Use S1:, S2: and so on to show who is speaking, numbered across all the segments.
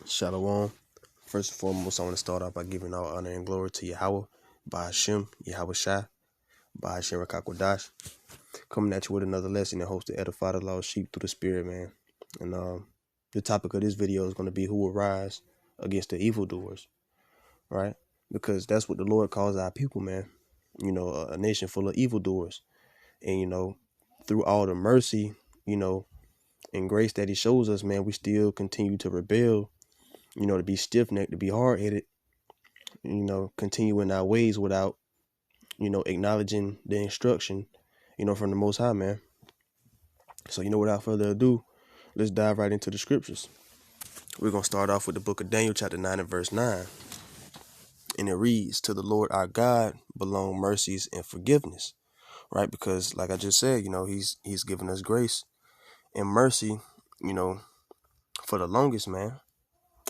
S1: Shalom. First and foremost, I want to start off by giving all honor and glory to Yahweh, by Hashem, Yahweh Shai, by Hashem Rakakwadash. Coming at you with another lesson that hopes to edify the lost sheep through the Spirit, man. And the topic of this video is going to be who will rise against the evildoers, right? Because that's what the Lord calls our people, man. You know, a nation full of evildoers. And, you know, through all the mercy, you know, and grace that he shows us, man, we still continue to rebel, you know, to be stiff-necked, to be hard-headed, you know, continue in our ways without, you know, acknowledging the instruction, you know, from the Most High, man. So, you know, without further ado, let's dive right into the scriptures. We're going to start off with the book of Daniel, chapter 9 and verse 9. And it reads, "To the Lord our God belong mercies and forgiveness," right? Because like I just said, you know, he's given us grace and mercy, you know, for the longest, man.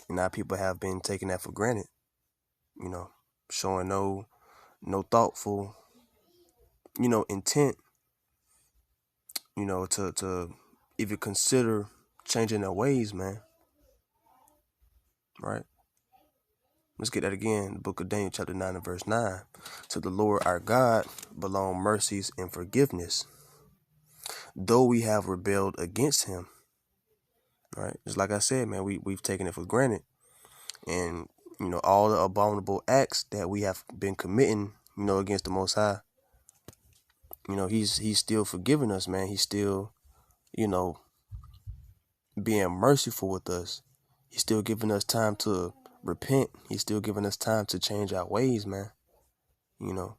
S1: And our people have been taking that for granted, you know, showing no thoughtful, you know, intent, you know, to even consider changing their ways, man. Right? Let's get that again. The book of Daniel, chapter 9 and verse 9. "To the Lord our God belong mercies and forgiveness, though we have rebelled against him." Right? Just like I said, man, we've taken it for granted. And, you know, all the abominable acts that we have been committing, you know, against the Most High, you know, he's still forgiving us, man. He's still, you know, being merciful with us. He's still giving us time to repent. He's still giving us time to change our ways, man. You know,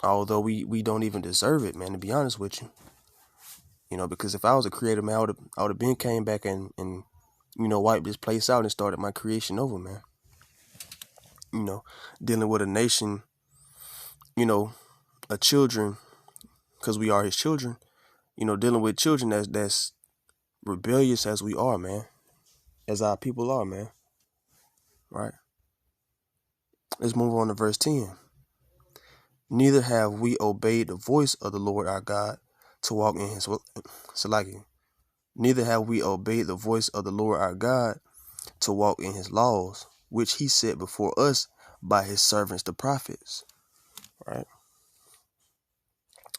S1: although we don't even deserve it, man, to be honest with you. You know, because if I was a creator, man, I would have been came back and you know, wiped this place out and started my creation over, man. You know, dealing with a nation, you know, a children, because we are his children, you know, dealing with children that's rebellious as we are, man, as our people are, man. Right? Let's move on to verse 10. "Neither have we obeyed the voice of the Lord our God to walk in his Neither have we obeyed the voice of the Lord our God to walk in his laws, which he set before us by his servants the prophets." Right?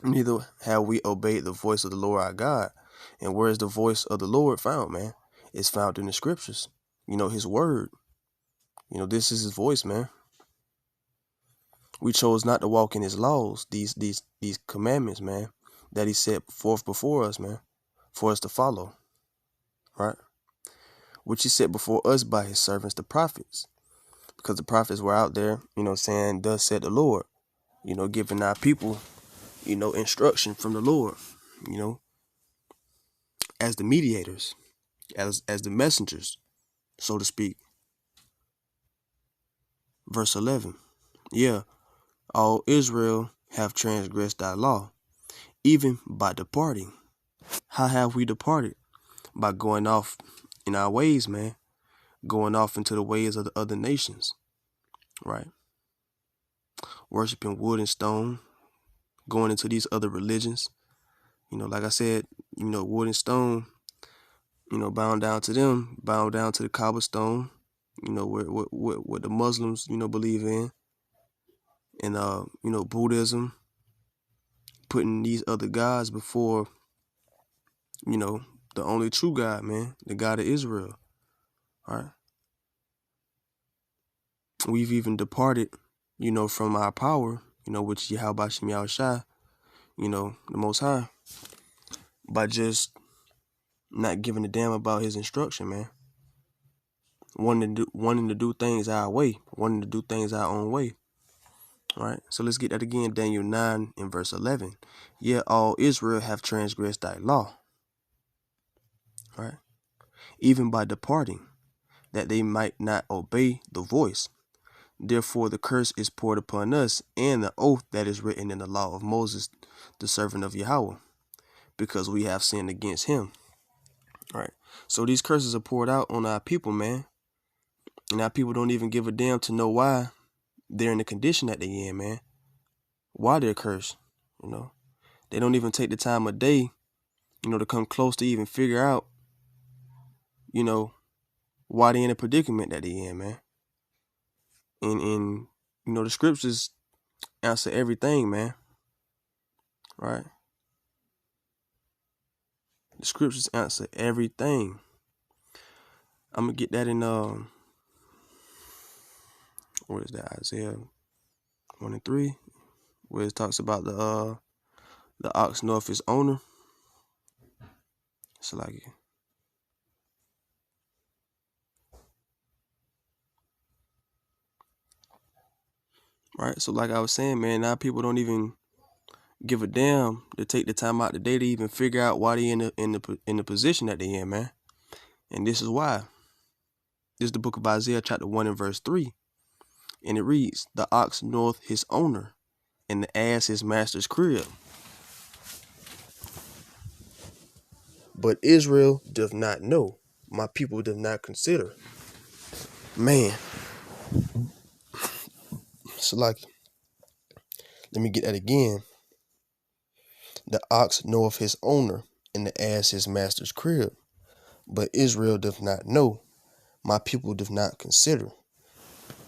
S1: Neither have we obeyed the voice of the Lord our God. And where is the voice of the Lord found, man? It's found in the scriptures. You know, his word. You know, this is his voice, man. We chose not to walk in his laws, these commandments, man, that he set forth before us, man, for us to follow. Right? Which he set before us by his servants, the prophets. Because the prophets were out there, you know, saying, "Thus said the Lord," you know, giving our people, you know, instruction from the Lord, you know, as the mediators, as the messengers, so to speak. Verse 11. "Yeah, all Israel have transgressed thy law, even by departing." How have we departed? By going off in our ways, man. Going off into the ways of the other nations. Right? Worshiping wood and stone. Going into these other religions. You know, like I said, you know, wood and stone, you know, bound down to them, bound down to the cobblestone, you know, what the Muslims, you know, believe in. And, you know, Buddhism, putting these other gods before, you know, the only true God, man, the God of Israel. All right. We've even departed, you know, from our power, you know, which Yahweh Shem Yahweh Shai, you know, the Most High, by just not giving a damn about his instruction, man. Wanting to do things our way, wanting to do things our own way. All right. So let's get that again. Daniel 9 and verse 11. "Yet all Israel have transgressed thy law." All right. "Even by departing, that they might not obey the voice. Therefore the curse is poured upon us, and the oath that is written in the law of Moses, the servant of Yahweh, because we have sinned against him." All right. So these curses are poured out on our people, man. And our people don't even give a damn to know why they're in the condition that they're in, man. Why they're cursed, you know. They don't even take the time of day, you know, to come close to even figure out, you know, why they in the predicament that they in, man. And the scriptures answer everything, man. Right? The scriptures answer everything. I'm gonna get that in what is that? Isaiah 1:3, where it talks about the ox knoweth his owner. It's like, right? So like I was saying, man, now people don't even give a damn to take the time out today to even figure out why they in the position that they in, man. And this is why. This is the book of Isaiah, chapter 1 and verse 3. And it reads, the ox knoweth his owner, and the ass his master's crib. But Israel doth not know. My people doth not consider. Man. So like, let me get that again. The ox knoweth his owner, and the ass his master's crib. But Israel doth not know. My people doth not consider.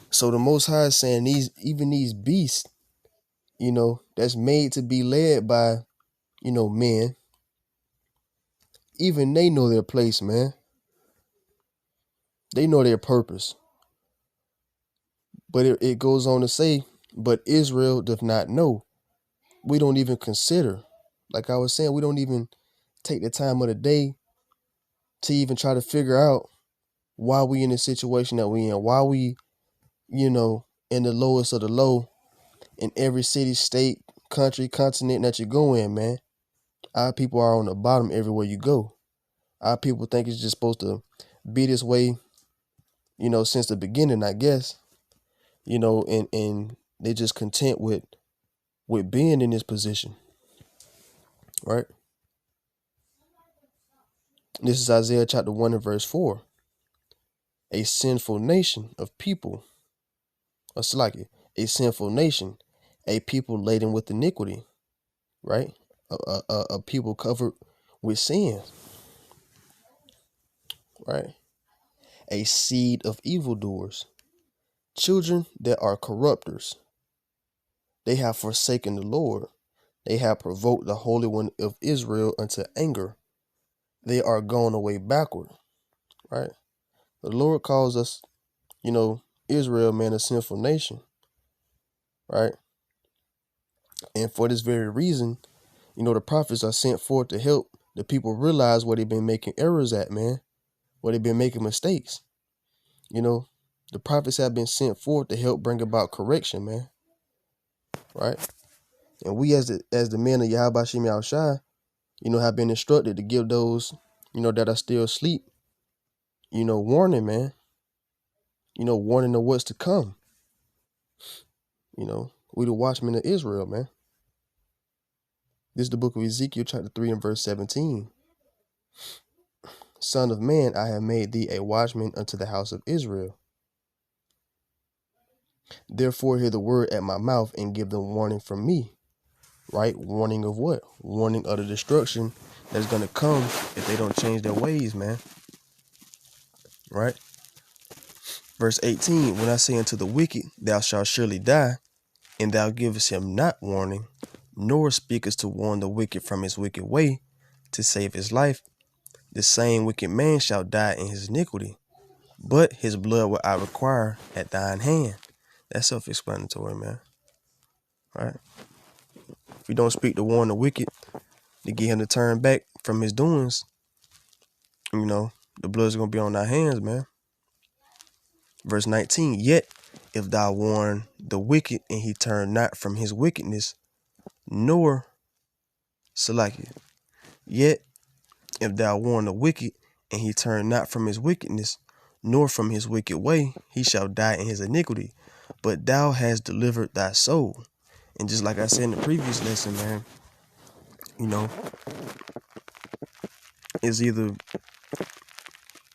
S1: So the Most High is saying even these beasts, that's made to be led by, men, even they know their place, man. They know their purpose. But it goes on to say, but Israel doth not know. We don't even consider. Like I was saying, we don't even take the time of the day to even try to figure out why we in the situation that we in, why we, in the lowest of the low in every city, state, country, continent that you go in, man. Our people are on the bottom everywhere you go. Our people think it's just supposed to be this way, since the beginning, I guess, and they just content with being in this position, right? This is Isaiah chapter 1 and verse 4. A sinful nation of people, a sinful nation, a people laden with iniquity, right? A people covered with sin, right? A seed of evildoers, children that are corrupters. They have forsaken the Lord. They have provoked the Holy One of Israel unto anger. They are gone away backward, right? The Lord calls us, Israel, man, a sinful nation, right? And for this very reason, the prophets are sent forth to help the people realize where they've been making errors at, man, where they've been making mistakes. The prophets have been sent forth to help bring about correction, man, right? And we as the men of Yahweh Shem Yahushai, have been instructed to give those, that are still asleep, warning, man, warning of what's to come. We the watchmen of Israel, man. This is the book of Ezekiel, chapter 3 and verse 17. Son of man, I have made thee a watchman unto the house of Israel. Therefore hear the word at my mouth and give them warning from me. Right? Warning of what? Warning of the destruction that's going to come if they don't change their ways, man. Right? Verse 18, when I say unto the wicked, thou shalt surely die, and thou givest him not warning, nor speakest to warn the wicked from his wicked way, to save his life, the same wicked man shall die in his iniquity, but his blood will I require at thine hand. That's self-explanatory, man. Right? If you don't speak to warn the wicked, to get him to turn back from his doings, the blood's going to be on thy hands, man. Verse 19, yet if thou warn the wicked and he turn not from his wickedness, nor, yet if thou warn the wicked and he turn not from his wickedness, nor from his wicked way, he shall die in his iniquity. But thou hast delivered thy soul. And just like I said in the previous lesson, man, it's either,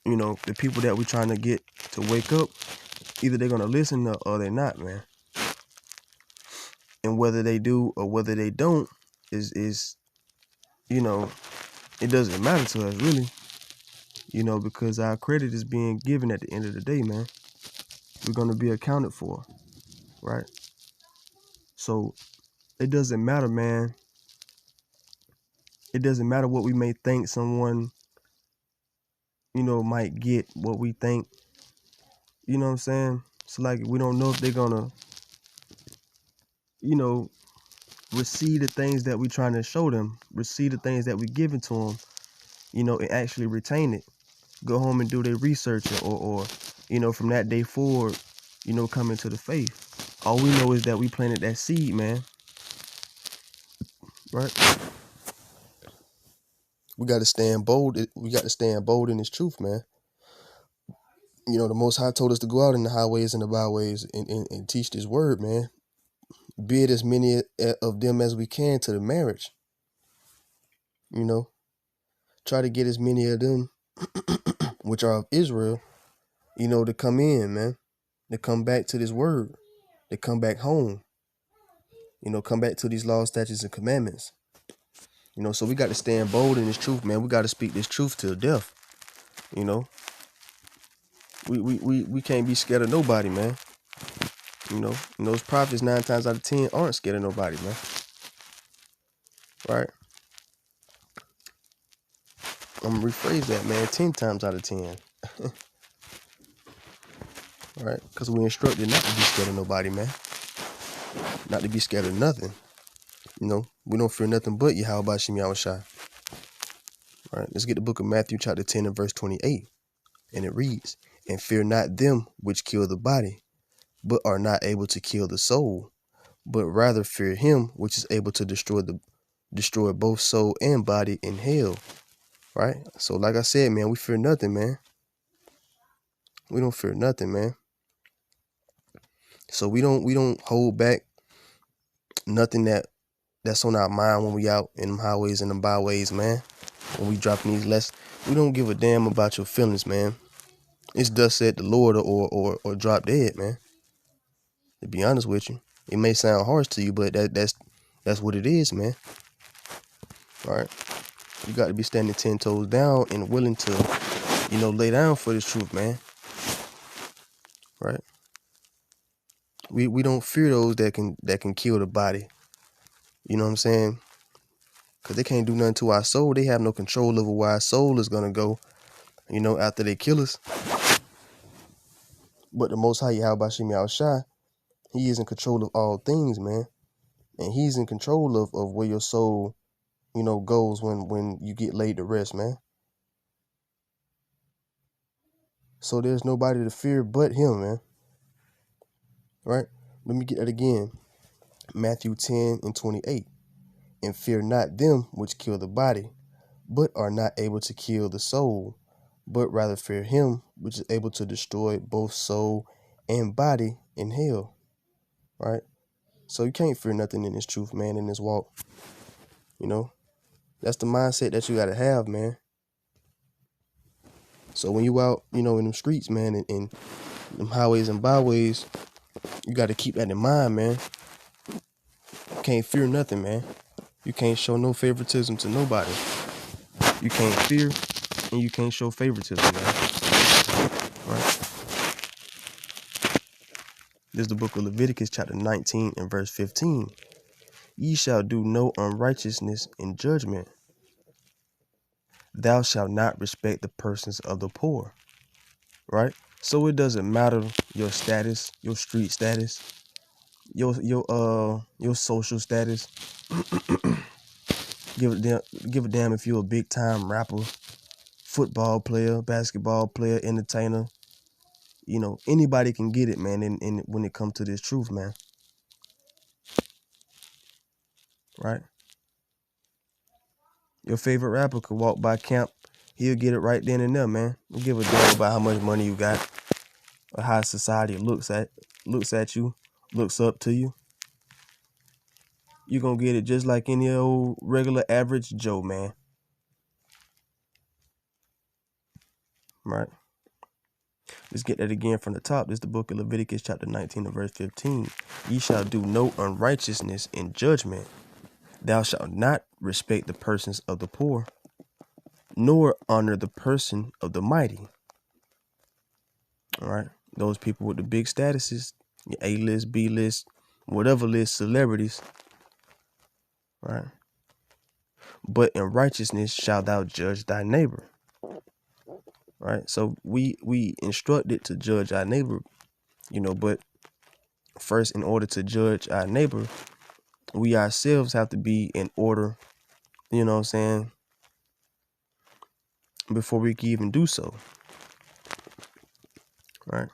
S1: the people that we're trying to get to wake up, either they're going to listen or they're not, man. And whether they do or whether they don't is it doesn't matter to us, really. You know, because our credit is being given at the end of the day, man. We're going to be accounted for, right? So it doesn't matter, man. It doesn't matter what we may think someone, you know, might get, what we think, you know what I'm saying? So like, we don't know if they're going to, you know, receive the things that we're trying to show them, receive the things that we're giving to them, you know, and actually retain it. Go home and do their research, or you know, from that day forward, you know, come into the faith. All we know is that we planted that seed, man. Right? We got to stand bold. We got to stand bold in this truth, man. You know, the Most High told us to go out in the highways and the byways and teach this word, man. Bid as many of them as we can to the marriage. You know, try to get as many of them, which are of Israel, you know, to come in, man. To come back to this word. To come back home. You know, come back to these laws, statutes, and commandments. You know, so we got to stand bold in this truth, man. We got to speak this truth till death. You know, we can't be scared of nobody, man. You know, and those prophets 9 times out of 10 aren't scared of nobody, man. Right? I'm gonna rephrase that, man. 10 times out of 10. Right? Because we instructed not to be scared of nobody, man. Not to be scared of nothing. You know, we don't fear nothing but Yahweh Bashim Yahushai. All right, let's get the book of Matthew chapter 10 and verse 28. And it reads, and fear not them which kill the body, but are not able to kill the soul, but rather fear him which is able to destroy both soul and body in hell. Right? So like I said, man, we fear nothing, man. We don't fear nothing, man. So we don't hold back nothing that's on our mind when we out in them highways and them byways, man. When we dropping these lessons, we don't give a damn about your feelings, man. It's thus said the Lord, or drop dead, man. To be honest with you, it may sound harsh to you, but that's what it is, man. All right, you got to be standing 10 toes down and willing to, you know, lay down for this truth, man. Right? We don't fear those that can kill the body. You know what I'm saying? Because they can't do nothing to our soul. They have no control over where our soul is gonna go, you know, after they kill us. But the Most High Yahweh Bashim Yahushai, he is in control of all things, man. And he's in control of where your soul, you know, goes when you get laid to rest, man. So there's nobody to fear but him, man. Right? Let me get that again. Matthew 10 and 28. And fear not them which kill the body, but are not able to kill the soul, but rather fear him which is able to destroy both soul and body in hell. Right? So you can't fear nothing in this truth, man, in this walk. You know? That's the mindset that you gotta have, man. So when you out, you know, in them streets, man, and in them highways and byways, you gotta keep that in mind, man. You can't fear nothing, man. You can't show no favoritism to nobody. You can't fear and you can't show favoritism, man. Right? This is the book of Leviticus chapter 19 and verse 15. Ye shall do no unrighteousness in judgment. Thou shalt not respect the persons of the poor. Right? So it doesn't matter your status, your street status, your social status. Give a damn if you're a big time rapper, football player, basketball player, entertainer. You know, anybody can get it, man, and when it comes to this truth, man. Right? Your favorite rapper could walk by camp, he'll get it right then and there, man. Don't give a damn about how much money you got or how society looks at you, looks up to you. You're gonna get it just like any old regular average Joe, man. Right? Let's get that again from the top. This is the book of Leviticus chapter 19 and verse 15. Ye shall do no unrighteousness in judgment. Thou shalt not respect the persons of the poor. nor honor the person of the mighty. All right. Those people with the big statuses, your A-list, B-list, whatever list, celebrities. Right. But in righteousness shalt thou judge thy neighbor. Right. So we instructed to judge our neighbor, but first, in order to judge our neighbor, we ourselves have to be in order, you know what I'm saying, before we can even do so. Right.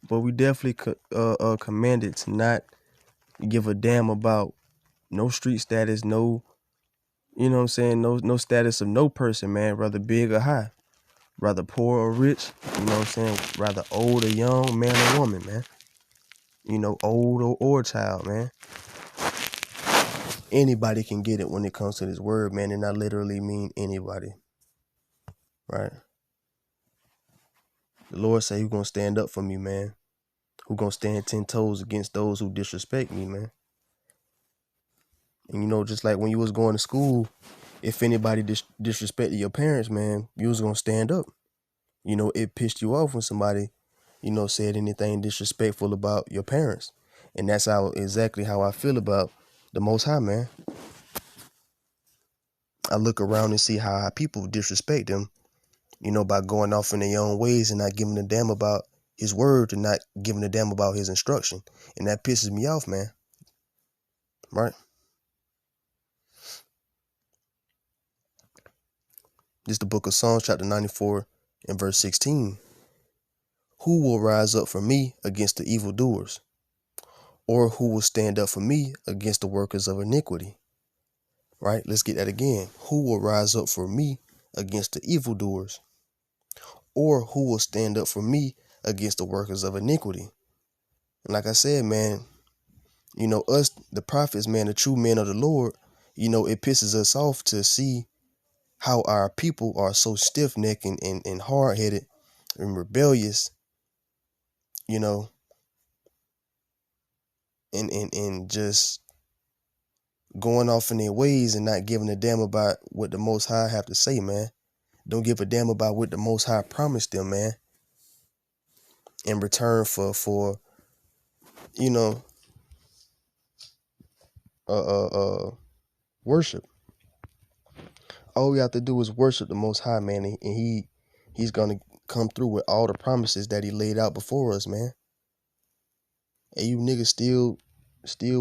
S1: But we definitely commanded to not give a damn about no street status, no, you know what I'm saying, no status of no person, man, rather big or high, rather poor or rich, you know what I'm saying, rather old or young, man or woman, man, old or child, man. Anybody can get it when it comes to this word, man, and I literally mean anybody. Right. The Lord say who gonna stand up for me, man. Who gonna stand 10 toes against those who disrespect me, man. And just like when you was going to school, if anybody disrespected your parents, man, you was gonna stand up. It pissed you off when somebody, said anything disrespectful about your parents. And that's exactly how I feel about the Most High, man. I look around and see how people disrespect him, by going off in their own ways and not giving a damn about his word and not giving a damn about his instruction. And that pisses me off, man. Right? This is the book of Psalms, chapter 94 and verse 16. Who will rise up for me against the evildoers? Or who will stand up for me against the workers of iniquity? Right? Let's get that again. Who will rise up for me against the evildoers? Or who will stand up for me against the workers of iniquity? And like I said, man, us, the prophets, man, the true men of the Lord, it pisses us off to see how our people are so stiff-necked and hard-headed and rebellious, and just going off in their ways and not giving a damn about what the Most High have to say, man. Don't give a damn about what the Most High promised them, man. In return for worship. All we have to do is worship the Most High, man, and he's gonna come through with all the promises that he laid out before us, man. And you niggas still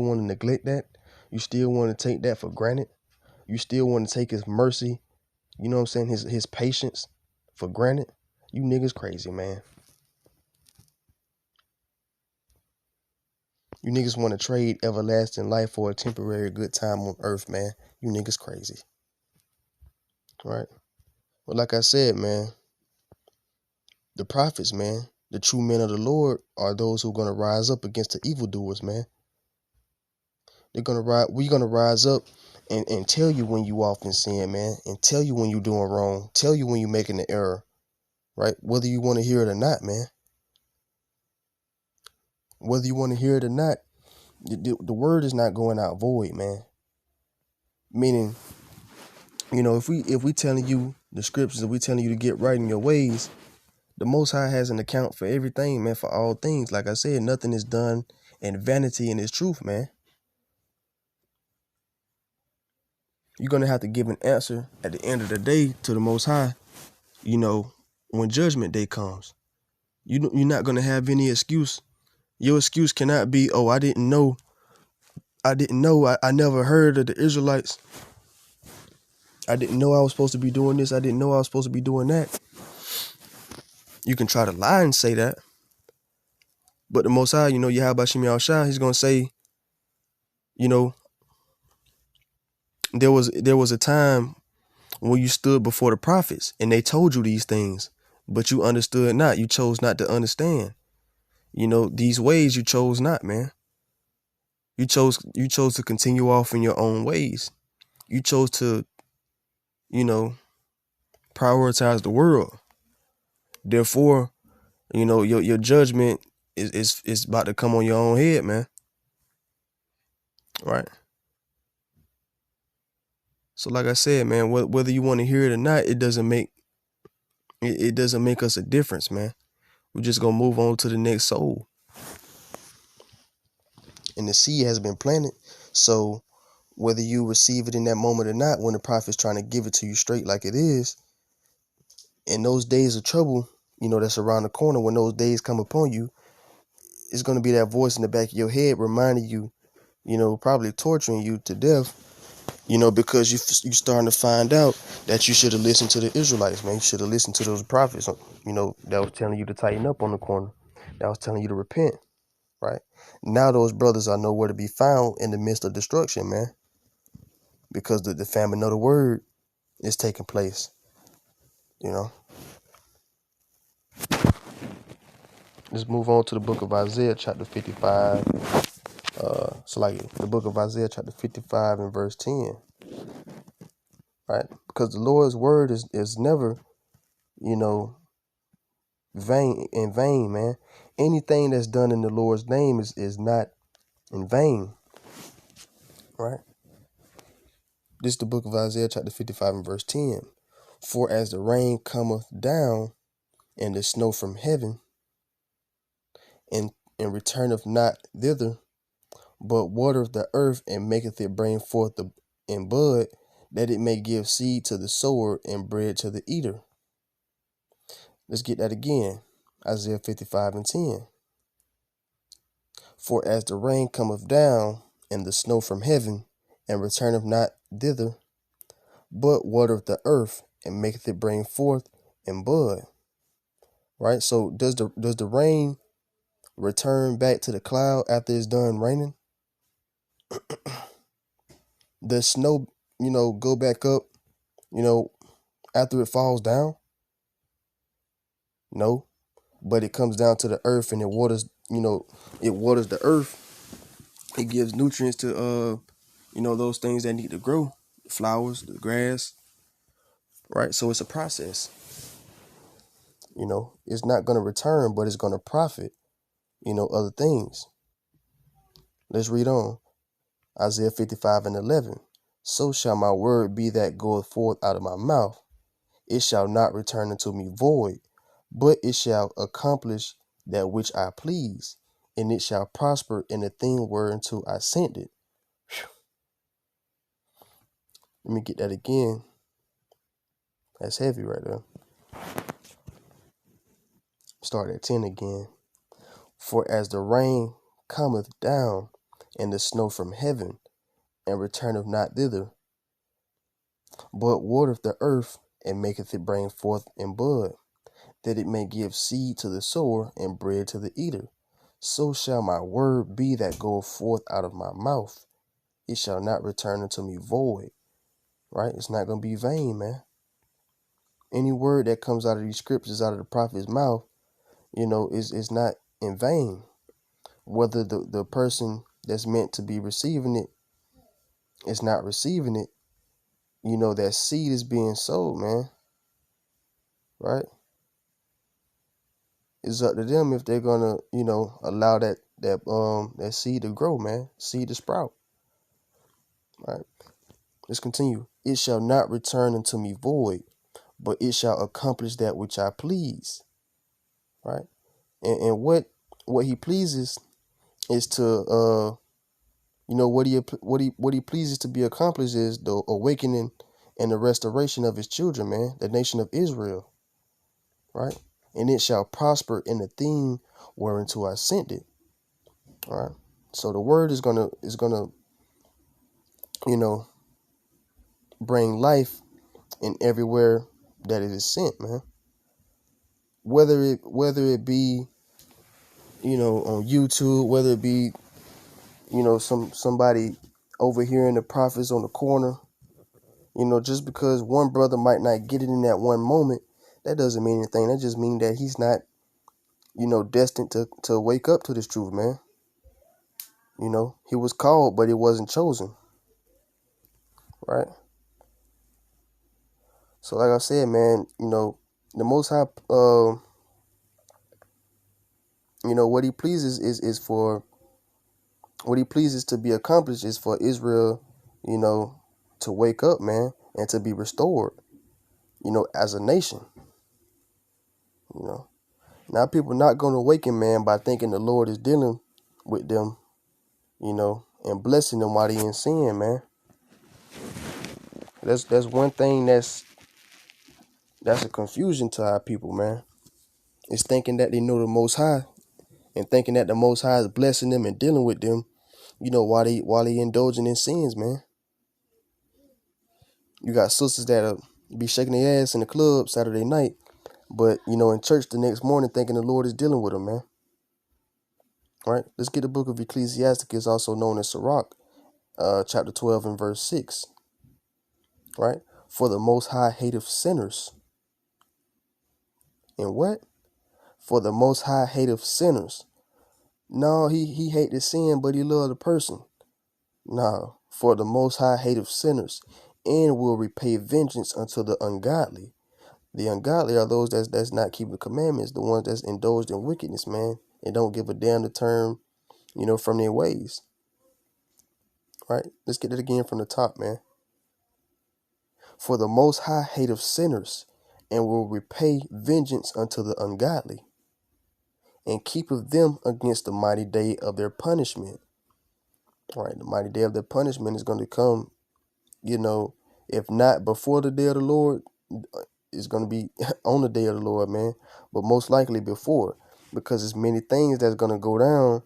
S1: want to neglect that. You still want to take that for granted. You still want to take his mercy, you know what I'm saying, his patience for granted. You niggas crazy, man. You niggas want to trade everlasting life for a temporary good time on earth, man. You niggas crazy. Right? Well, like I said, man, the prophets, man, the true men of the Lord are those who are going to rise up against the evildoers, man. We're gonna rise up and tell you when you off in sin, man, and tell you when you're doing wrong, tell you when you're making the error, right? Whether you want to hear it or not, man. Whether you want to hear it or not, the word is not going out void, man. Meaning, if we telling you the scriptures, if we telling you to get right in your ways, the Most High has an account for everything, man, for all things. Like I said, nothing is done in vanity and it's truth, man. You're going to have to give an answer at the end of the day to the Most High, when judgment day comes. You're not going to have any excuse. Your excuse cannot be, oh, I didn't know. I never heard of the Israelites. I didn't know I was supposed to be doing this. I didn't know I was supposed to be doing that. You can try to lie and say that. But the Most High, Yahweh Shem Yahushua, he's going to say, there was a time when you stood before the prophets and they told you these things, but you understood not. You chose not to understand. These ways you chose not, man. You chose to continue off in your own ways. You chose to, prioritize the world. Therefore, your judgment is about to come on your own head, man. Right? So like I said, man, whether you want to hear it or not, it doesn't make us a difference, man. We're just gonna move on to the next soul. And the seed has been planted. So whether you receive it in that moment or not, when the prophet's trying to give it to you straight like it is, in those days of trouble, that's around the corner, when those days come upon you, it's gonna be that voice in the back of your head reminding you, probably torturing you to death, because you starting to find out that you should have listened to the Israelites, man. You should have listened to those prophets, that was telling you to tighten up on the corner, that was telling you to repent, right? Now those brothers are nowhere to be found in the midst of destruction, man, because the famine of the word is taking place, you know. Let's move on to the book of Isaiah, chapter 55. The book of Isaiah, chapter 55 and verse 10, right? Because the Lord's word is never, you know, vain, man. Anything that's done in the Lord's name is not in vain, right? This is the book of Isaiah, chapter 55 and verse 10. For as the rain cometh down and the snow from heaven, and returneth not thither, but watereth the earth and maketh it bring forth and bud, that it may give seed to the sower and bread to the eater. Let's get that again. Isaiah 55 and 10. For as the rain cometh down and the snow from heaven, and returneth not thither, but watereth the earth and maketh it bring forth and bud. Right? So does the rain return back to the cloud after it's done raining? Does snow, go back up, after it falls down? No. But it comes down to the earth and it waters, it waters the earth. It gives nutrients to those things that need to grow. The flowers, the grass. Right? So it's a process. It's not gonna return, but it's gonna profit, other things. Let's read on. Isaiah 55 and 11. So shall my word be that goeth forth out of my mouth. It shall not return unto me void, but it shall accomplish that which I please, and it shall prosper in the thing whereunto I sent it. Whew. Let me get that again. That's heavy right there. Start at 10 again. For as the rain cometh down and the snow from heaven, and returneth not thither, but watereth the earth and maketh it bring forth and bud, that it may give seed to the sower and bread to the eater. So shall my word be that goeth forth out of my mouth. It shall not return unto me void. Right? It's not going to be vain, man. Any word that comes out of these scriptures, out of the prophet's mouth, is not in vain. Whether the person that's meant to be receiving it is not receiving it, that seed is being sowed, man. Right? It's up to them if they're gonna, allow that seed to grow, man. Seed to sprout. Right? Let's continue. It shall not return unto me void, but it shall accomplish that which I please. Right? And what he pleases is to what he pleases to be accomplished is the awakening and the restoration of his children, man, the nation of Israel. Right? And it shall prosper in the thing whereunto I sent it. All right. So the word is gonna bring life in everywhere that it is sent, man. Whether it be, on YouTube, whether it be, somebody overhearing the prophets on the corner, just because one brother might not get it in that one moment, that doesn't mean anything. That just means that he's not, destined to wake up to this truth, man. He was called, but he wasn't chosen. Right? So like I said, man, the Most High, what he pleases is for, what he pleases to be accomplished is for Israel, to wake up, man, and to be restored, as a nation. You know, now people not going to awaken, man, by thinking the Lord is dealing with them, and blessing them while they in sin, man. That's one thing that's a confusion to our people, man. It's thinking that they know the Most High and thinking that the Most High is blessing them and dealing with them, while they indulging in sins, man. You got sisters that'll be shaking their ass in the club Saturday night, but in church the next morning thinking the Lord is dealing with them, man. Right? Let's get the book of Ecclesiasticus, also known as Sirach, chapter 12 and verse 6. Right? For the Most High hateth sinners. And what? For the Most High hateth sinners. No, he hate the sin, but he love the person. No, for the Most High hateth sinners, and will repay vengeance unto the ungodly. The ungodly are those that's not keeping the commandments, the ones that's indulged in wickedness, man, and don't give a damn to turn, from their ways. Right? Let's get it again from the top, man. For the Most High hateth sinners, and will repay vengeance unto the ungodly, and keepeth them against the mighty day of their punishment. Right? The mighty day of their punishment is going to come, if not before the day of the Lord, it's going to be on the day of the Lord, man, but most likely before, because there's many things that's going to go down,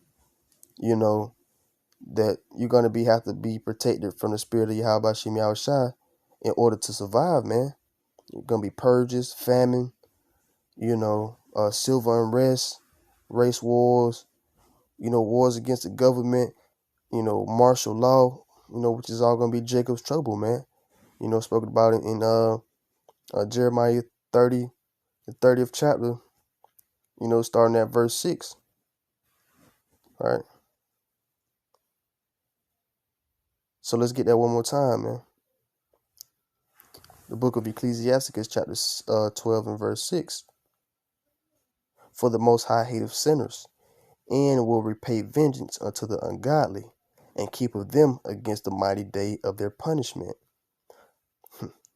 S1: that you're going to have to be protected from the spirit of Yahweh Shem Yahushua in order to survive, man. You're going to be purges, famine, civil unrest, race wars, wars against the government, martial law, which is all going to be Jacob's trouble, man. Spoken about it in Jeremiah 30, the 30th chapter, starting at verse 6. All right. So let's get that one more time, man. The book of Ecclesiasticus, chapter 12 and verse 6. For the Most High hateth sinners, and will repay vengeance unto the ungodly, and keepeth them against the mighty day of their punishment.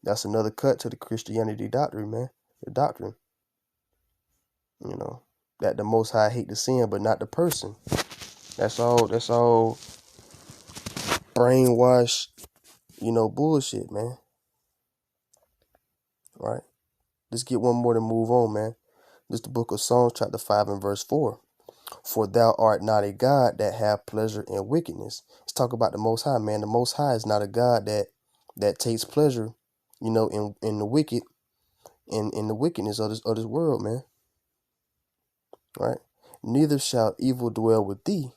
S1: That's another cut to the Christianity doctrine, man. The doctrine. That the Most High hate the sin, but not the person. That's all brainwashed, bullshit, man. Right? Let's get one more to move on, man. This is the book of Psalms, chapter 5 and verse 4. For thou art not a God that have pleasure in wickedness. Let's talk about the Most High, man. The Most High is not a God that takes pleasure, in the wicked, in the wickedness of this world, man. Right? Neither shall evil dwell with thee.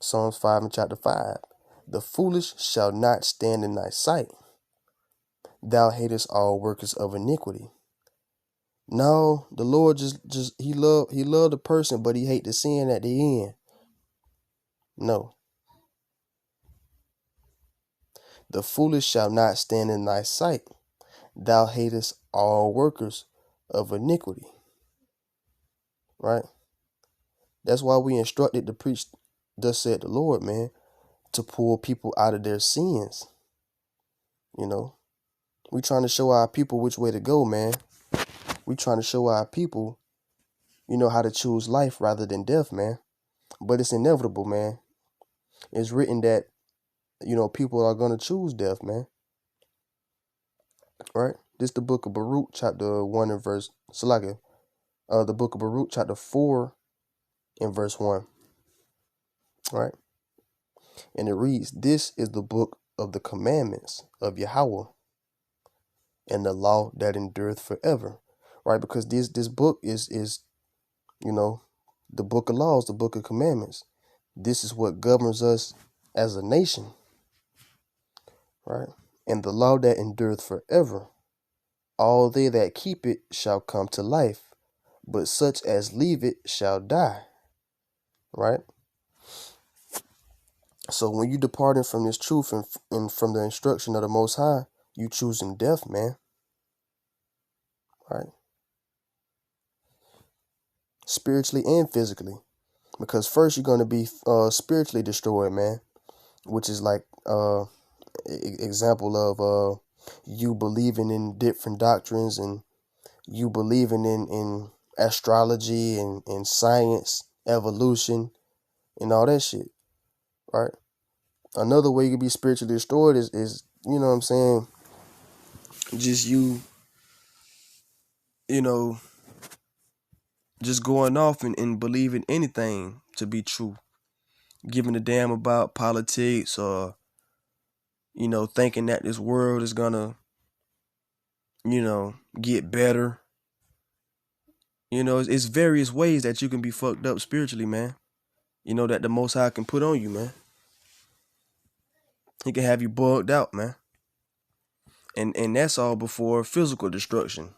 S1: Psalms 5 and chapter 5. The foolish shall not stand in thy sight. Thou hatest all workers of iniquity. No, the Lord just he loved the person, but he hate the sin at the end. No. The foolish shall not stand in thy sight. Thou hatest all workers of iniquity. Right? That's why we instructed to preach, thus said the Lord, man, to pull people out of their sins. We trying to show our people which way to go, man. We trying to show our people, how to choose life rather than death, man. But it's inevitable, man. It's written that, people are going to choose death, man. Right? This is the book of Baruch, chapter 1 and verse, Salakia. The book of Baruch, chapter 4 and verse 1. Right? And it reads, this is the book of the commandments of Yahweh and the law that endureth forever. Right? Because this book is the book of laws, the book of commandments. This is what governs us as a nation. Right? And the law that endureth forever. All they that keep it shall come to life, but such as leave it shall die. Right? So when you departing from this truth and from the instruction of the Most High, you choosing death, man. Right? Spiritually and physically. Because first you're going to be spiritually destroyed, man. Which is like example of you believing in different doctrines, and you believing in astrology and science, evolution, and all that shit, right? Another way you can be spiritually destroyed is you know what I'm saying, just you know, just going off and believing anything to be true, giving a damn about politics, or, you know, thinking that this world is gonna, you know, get better. You know, it's various ways that you can be fucked up spiritually, man. You know, that the Most High can put on you, man. He can have you bugged out, man. And that's all before physical destruction,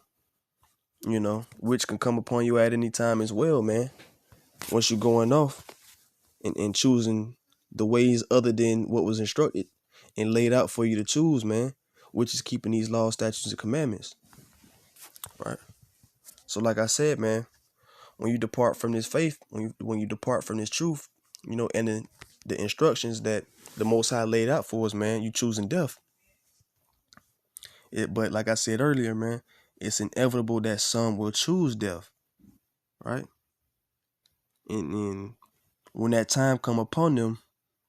S1: you know, which can come upon you at any time as well, man. Once you're going off and choosing the ways other than what was instructed and laid out for you to choose, man, which is keeping these laws, statutes, and commandments, right? So like I said, man, when you depart from this faith, when you depart from this truth, you know, and the instructions that the Most High laid out for us, man, you choosing death. But like I said earlier, man, it's inevitable that some will choose death, right? And when that time come upon them,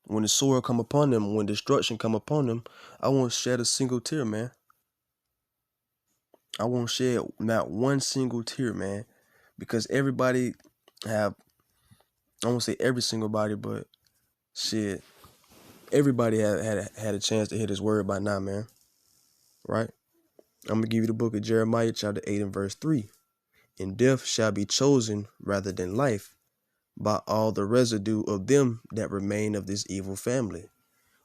S1: when the sword come upon them, when destruction come upon them, I won't shed a single tear, man. I won't shed not one single tear, man, because everybody have, I won't say every single body, but shit, everybody had a chance to hear this word by now, man, right? I'm gonna give you the book of Jeremiah, chapter 8 and verse 3. And death shall be chosen rather than life by all the residue of them that remain of this evil family,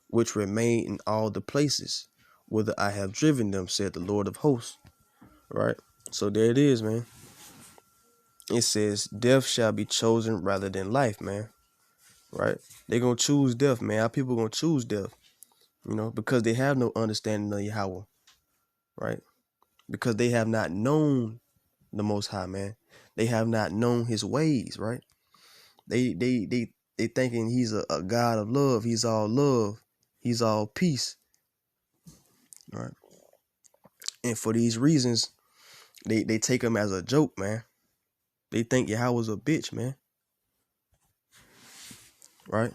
S1: which remain in all the places whither I have driven them, said the Lord of hosts. Right? So there it is, man. It says death shall be chosen rather than life, man. Right? They're gonna choose death, man. Our people gonna choose death, you know, because they have no understanding of Yahweh, right? Because they have not known the Most High, man. They have not known his ways, right? They thinking he's a God of love. He's all love. He's all peace, right? And for these reasons, they take him as a joke, man. They think Yahweh's a bitch, man. Right?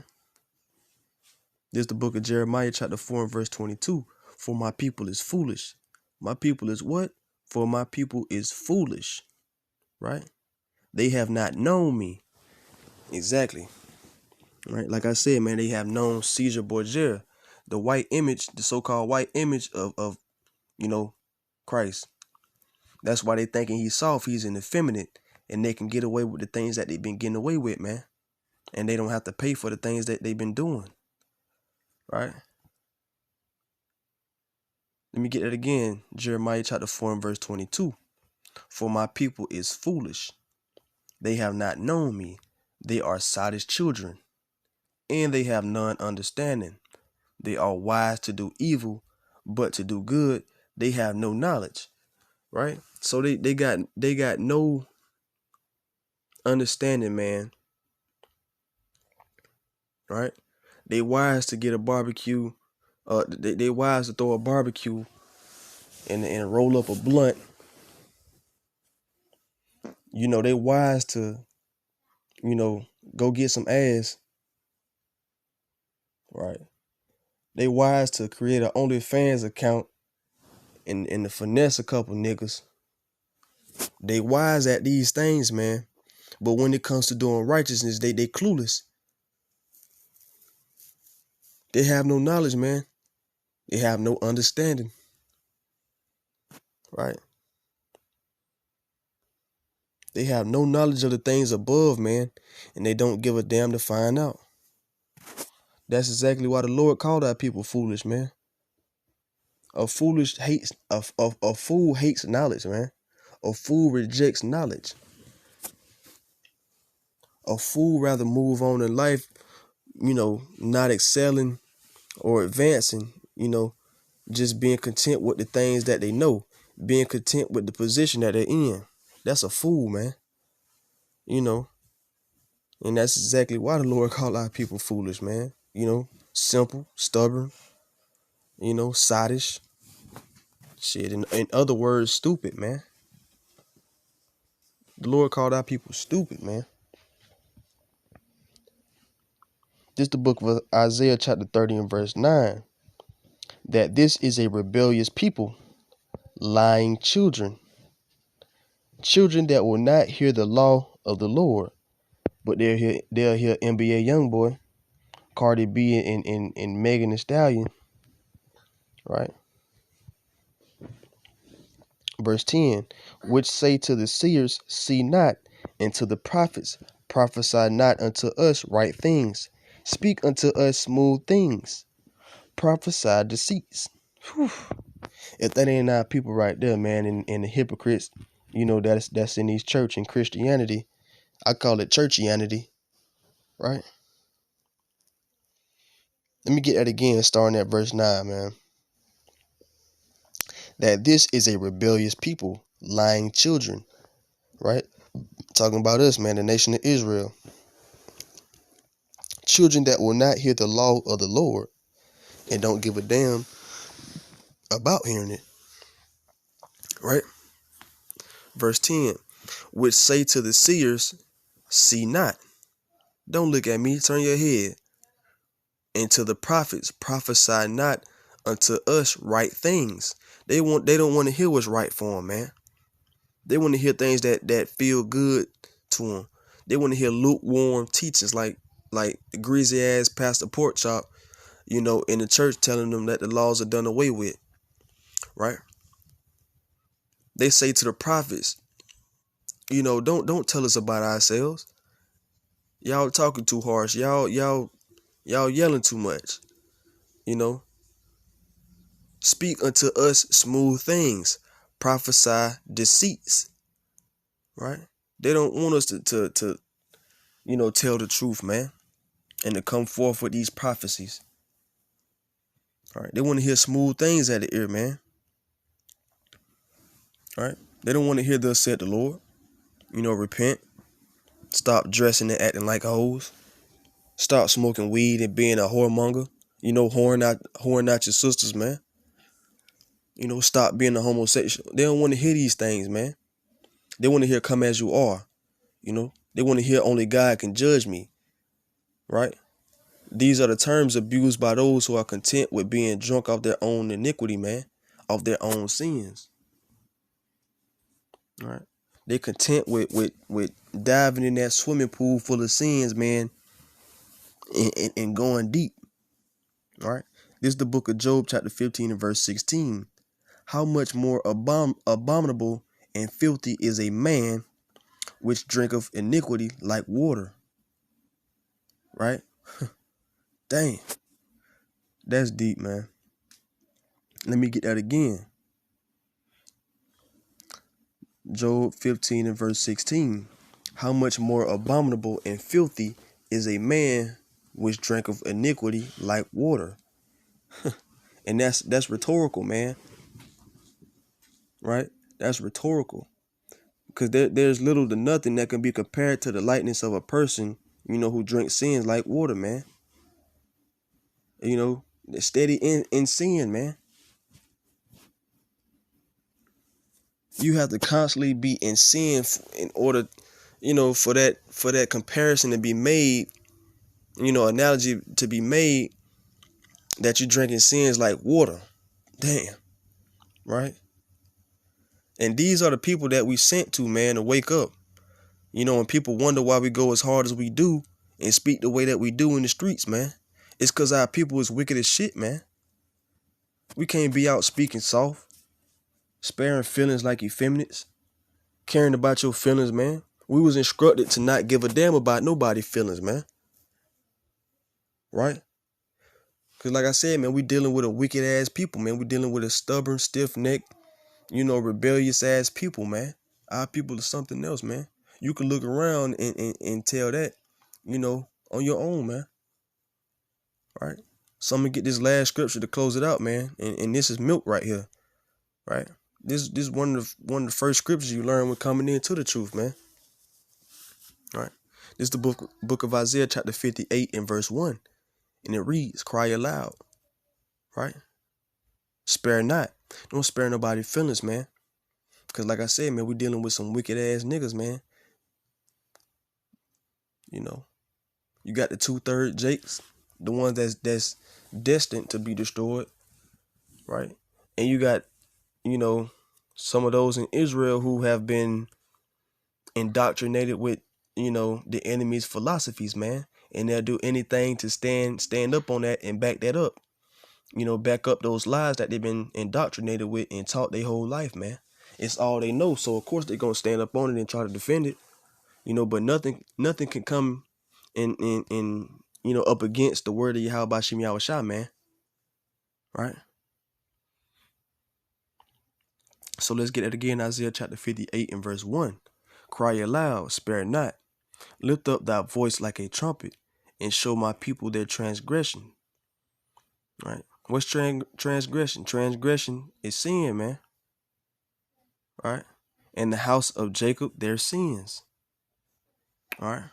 S1: This is the book of Jeremiah, chapter 4 and verse 22. For my people is foolish. My people is what? For my people is foolish. Right? They have not known me. Exactly. Right? Like I said, man, they have known Caesar Borgia, the white image, the so-called white image of you know, Christ. That's why they thinking he's soft, he's an effeminate, and they can get away with the things that they've been getting away with, man. And they don't have to pay for the things that they've been doing. Right? Let me get that again. Jeremiah chapter 4 and verse 22. For my people is foolish. They have not known me. They are sottish children, and they have none understanding. They are wise to do evil, but to do good, they have no knowledge. Right? So they got no understanding, man. Right? They wise to get a barbecue. They wise to throw a barbecue and roll up a blunt. You know, they wise to, you know, go get some ass. Right? They wise to create an OnlyFans account and to finesse a couple niggas. They wise at these things, man. But when it comes to doing righteousness, they clueless. They have no knowledge, man. They have no understanding. Right? They have no knowledge of the things above, man. And they don't give a damn to find out. That's exactly why the Lord called our people foolish, man. A fool hates knowledge, man. A fool rejects knowledge. A fool rather move on in life, you know, not excelling or advancing, you know, just being content with the things that they know, being content with the position that they're in. That's a fool, man. You know, and that's exactly why the Lord called our people foolish, man. You know, simple, stubborn, sottish. Shit, in other words, stupid, man. The Lord called our people stupid, man. This is the book of Isaiah chapter 30 and verse 9. That this is a rebellious people, lying children. Children that will not hear the law of the Lord. But they'll hear NBA Youngboy, Cardi B, and Megan Thee Stallion, right? Verse 10, which say to the seers, see not, and to the prophets, prophesy not unto us right things. Speak unto us smooth things. Prophesy deceits. Whew. If that ain't our people right there, man, and the hypocrites, that's in these church and Christianity, I call it churchianity, right? Let me get that again, starting at verse 9, man. That this is a rebellious people, lying children, right? Talking about us, man, the nation of Israel. Children that will not hear the law of the Lord and don't give a damn about hearing it, right? Verse 10, which say to the seers, see not. Don't look at me, turn your head. And to the prophets, prophesy not unto us right things. They don't want to hear what's right for them, man. They want to hear things that feel good to them. They want to hear lukewarm teachings like the greasy ass Pastor Porkchop, in the church telling them that the laws are done away with, right? They say to the prophets, don't tell us about ourselves. Y'all talking too harsh. Y'all yelling too much. Speak unto us smooth things. Prophesy deceits. Right? They don't want us to tell the truth, man, and to come forth with these prophecies. All right? They want to hear smooth things at the ear, man. All right? They don't want to hear thus said the Lord. Repent. Stop dressing and acting like hoes. Stop smoking weed and being a whoremonger. Whoring out your sisters, man. Stop being a homosexual. They don't want to hear these things, man. They want to hear come as you are. They want to hear only God can judge me. Right? These are the terms abused by those who are content with being drunk off their own iniquity, man. Off their own sins. All right? They're content with diving in that swimming pool full of sins, man, and going deep. All right? This is the book of Job, chapter 15 and verse 16. How much more abominable and filthy is a man which drinketh iniquity like water. Right? Dang. That's deep, man. Let me get that again. Job 15 and verse 16. How much more abominable and filthy is a man which drinketh iniquity like water. And that's rhetorical, man. Right? That's rhetorical. Because there's little to nothing that can be compared to the lightness of a person, who drinks sins like water, man. Steady in sin, man. You have to constantly be in sin in order, for that comparison to be made, analogy to be made that you're drinking sins like water. Damn. Right? And these are the people that we sent to, man, to wake up. When people wonder why we go as hard as we do and speak the way that we do in the streets, man. It's because our people is wicked as shit, man. We can't be out speaking soft, sparing feelings like effeminates, caring about your feelings, man. We was instructed to not give a damn about nobody's feelings, man. Right? Because like I said, man, we dealing with a wicked ass people, man. We dealing with a stubborn, stiff-necked, rebellious ass people, man. Our people are something else, man. You can look around and tell that, on your own, man. Right? So I'm gonna get this last scripture to close it out, man. And this is milk right here. Right? This is one of the first scriptures you learn when coming into the truth, man. All right. This is the book of Isaiah, chapter 58 and verse 1. And it reads, cry aloud. Right? Spare not. Don't spare nobody feelings, man. Cause like I said, man, we dealing with some wicked ass niggas, man. You know, you got the 2/3 Jakes, the ones that's destined to be destroyed, right? And you got, you know, some of those in Israel who have been indoctrinated with, the enemy's philosophies, man. And they'll do anything to stand up on that and back that up. Back up those lies that they've been indoctrinated with and taught their whole life, man. It's all they know. So of course they're gonna stand up on it and try to defend it. But nothing can come in up against the word of Yahweh Shem Yahushua, man. Right? So let's get it again. Isaiah chapter 58 and verse 1. Cry aloud, spare not. Lift up thy voice like a trumpet, and show my people their transgression. Right? What's transgression? Transgression is sin, man. Right? And the house of Jacob their sins. All right.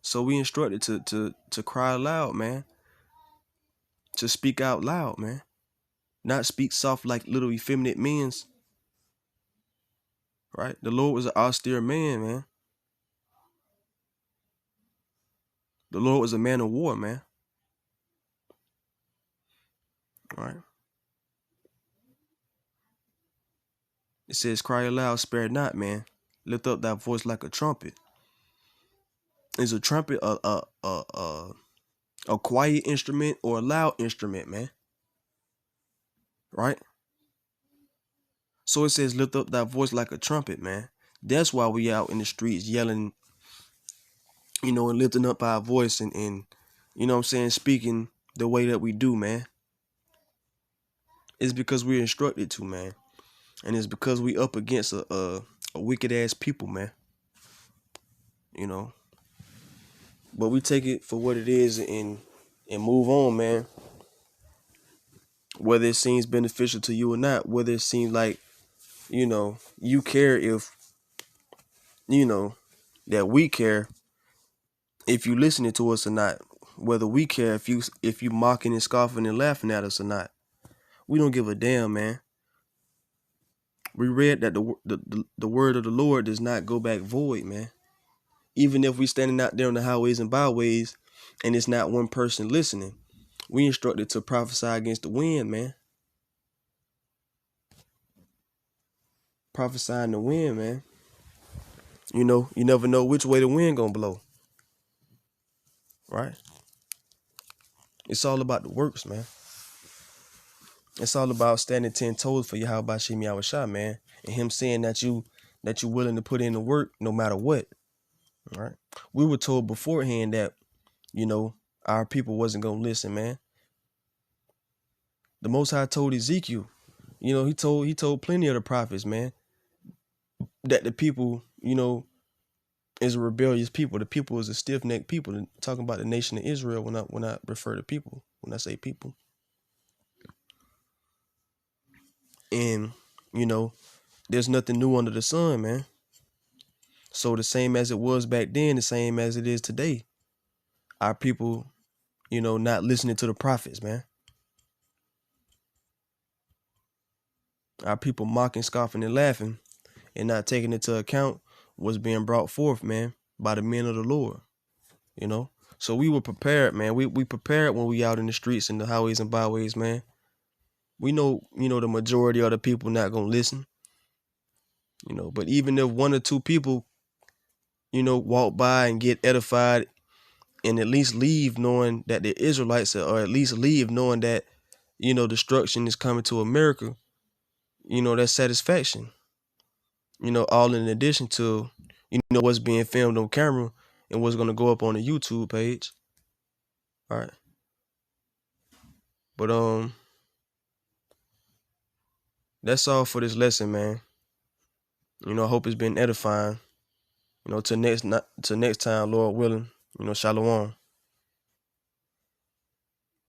S1: So we instructed to cry aloud, man. To speak out loud, man. Not speak soft like little effeminate men's. Right? The Lord was an austere man, man. The Lord was a man of war, man. All right. It says, cry aloud, spare not, man. Lift up thy voice like a trumpet. Is a trumpet a quiet instrument or a loud instrument, man? Right? So it says, lift up thy voice like a trumpet, man. That's why we out in the streets yelling, and lifting up our voice and speaking the way that we do, man. It's because we're instructed to, man. And it's because we up against a wicked ass people, man. But we take it for what it is and move on, man. Whether it seems beneficial to you or not, whether it seems like, you care if, that we care if you listening to us or not. Whether we care if you mocking and scoffing and laughing at us or not. We don't give a damn, man. We read that the word of the Lord does not go back void, man. Even if we standing out there on the highways and byways and it's not one person listening, we instructed to prophesy against the wind, man. Prophesying the wind, man. You never know which way the wind gonna blow. Right? It's all about the works, man. It's all about standing 10 toes for Yahweh Shem Yahushua, man. And him saying that you willing to put in the work no matter what. All right. We were told beforehand that, our people wasn't gonna listen, man. The Most High told Ezekiel, he told plenty of the prophets, man, that the people, is a rebellious people. The people is a stiff-necked people. Talking about the nation of Israel when I refer to people, when I say people. And, there's nothing new under the sun, man. So the same as it was back then, the same as it is today. Our people, not listening to the prophets, man. Our people mocking, scoffing, and laughing and not taking into account what's being brought forth, man, by the men of the Lord. So we were prepared, man. We prepared when we out in the streets and the highways and byways, man. We know, the majority of the people not gonna listen. But even if one or two people, walk by and get edified and at least leave knowing that they're Israelites, or at least leave knowing that, destruction is coming to America, that's satisfaction. All in addition to, what's being filmed on camera and what's gonna go up on the YouTube page. All right. But that's all for this lesson, man. I hope it's been edifying. Till next time, Lord willing. Shalom.